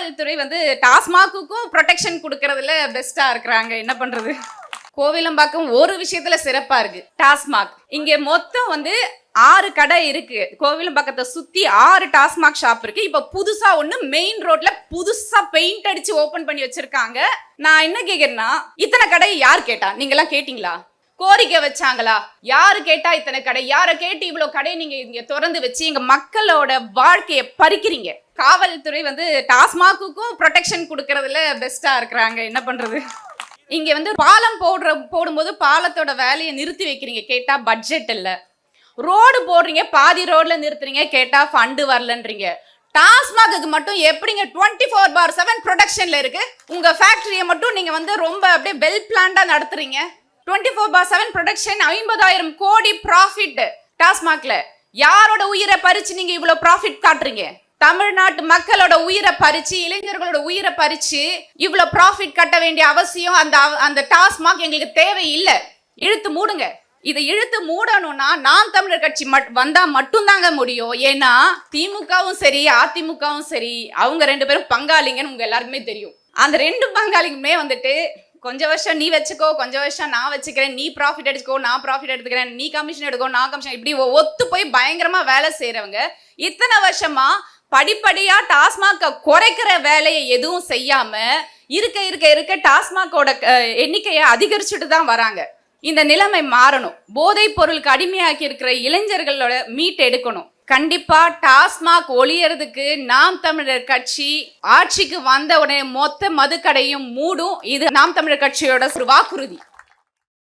காவல்துறை டாஸ்மாக்குக்கும் ப்ரொடெக்ஷன் கொடுக்கறதுல பெஸ்டா இருக்கிறாங்க. என்ன பண்றது? கோவிலம்பாக்கம் ஒரு விஷயத்துல சிறப்பா இருக்கு. டாஸ்மாக் இங்க மொத்தம் 6 கடை இருக்கு. கோவிலம்பாக்கத்தை சுத்தி 6 டாஸ்மாக் ஷாப் இருக்கு. இப்ப புதுசா ஒண்ணு மெயின் ரோட்ல புதுசா பெயிண்ட் அடிச்சு ஓபன் பண்ணி வச்சிருக்காங்க. நான் என்ன கேக்குறேன்னா, இத்தனை கடை யார் கேட்டா? நீங்க எல்லாம் கேட்டீங்களா? கோரிக்கை வச்சாங்களா? யாரு கேட்டா இத்தனை கடை? யார கேட்டு இவ்வளவு கடை நீங்க இங்க திறந்து வச்சு எங்க மக்களோட வாழ்க்கையை பறிக்கிறீங்க? காவல்துறை டாஸ்மாக்குக்கும் ப்ரொடெக்ஷன் கொடுக்கறதுல பெஸ்டா இருக்கிறாங்க. என்ன பண்றது? இங்க பாலம் போடும்போது பாலத்தோட வேலையை நிறுத்தி வைக்கிறீங்க. கேட்டா பட்ஜெட் இல்ல. ரோடு போடுறீங்க, பாதி ரோட்ல நிறுத்துறீங்க. கேட்டா ஃபண்டு வரலன்றீங்க. டாஸ்மாக்கு மட்டும் எப்படிங்க 24/7 ப்ரொடக்ஷன்ல இருக்கு? உங்க ஃபேக்டரியை மட்டும் நீங்க ரொம்ப அப்படியே வெல் பிளான்டா நடத்துறீங்க. 24/7 ப்ரொடக்ஷன், 50,000 கோடி ப்ராஃபிட் டாஸ்மாக்ல. யாரோட உயிரை பறிச்சு நீங்க இவ்வளவு ப்ராஃபிட் காட்டுறீங்க? தமிழ்நாட்டு மக்களோட உயிரை பறிச்சு, இளைஞர்களோட உயிரை பறிச்சு இவ்வளவு ப்ராஃபிட் கட்ட வேண்டிய அவசியம் அந்த டாஸ்மாக் எங்களுக்கு தேவை இல்லை. இழுத்து மூடுங்க. இதை இழுத்து மூடணும்னா நாம் தமிழர் கட்சி வந்தா மட்டும்தாங்க முடியும். ஏன்னா திமுகவும் சரி அதிமுகவும் சரி அவங்க 2 பேரும் பங்காளிங்கன்னு உங்க எல்லாருக்குமே தெரியும். அந்த 2 பங்காளிங்குமே கொஞ்சம் வருஷம் நீ வச்சுக்கோ, கொஞ்சம் வருஷம் நான் வச்சுக்கிறேன், நீ ப்ராஃபிட் எடுத்துக்கோ, நான் ப்ராஃபிட் எடுத்துக்கிறேன், நீ கமிஷன் எடுக்கோ, நான் கமிஷன், இப்படி ஒத்து போய் பயங்கரமா வேலை செய்யறவங்க இத்தனை வருஷமா படிப்படியா டாஸ்மாக குறைக்கிற வேலையை எதுவும் செய்யாம இருக்க டாஸ்மாகோட எண்ணிக்கையை அதிகரிச்சுட்டு தான் வராங்க. இந்த நிலைமை மாறணும். போதைப் பொருளுக்கு அடிமையாக்கி இருக்கிற இளைஞர்களோட மீட் எடுக்கணும். கண்டிப்பா டாஸ்மாக் ஒழியறதுக்கு நாம் தமிழர் கட்சி ஆட்சிக்கு வந்த உடனே மொத்த மதுக்கடையும் மூடும். இது நாம் தமிழர் கட்சியோட ஒரு வாக்குறுதி.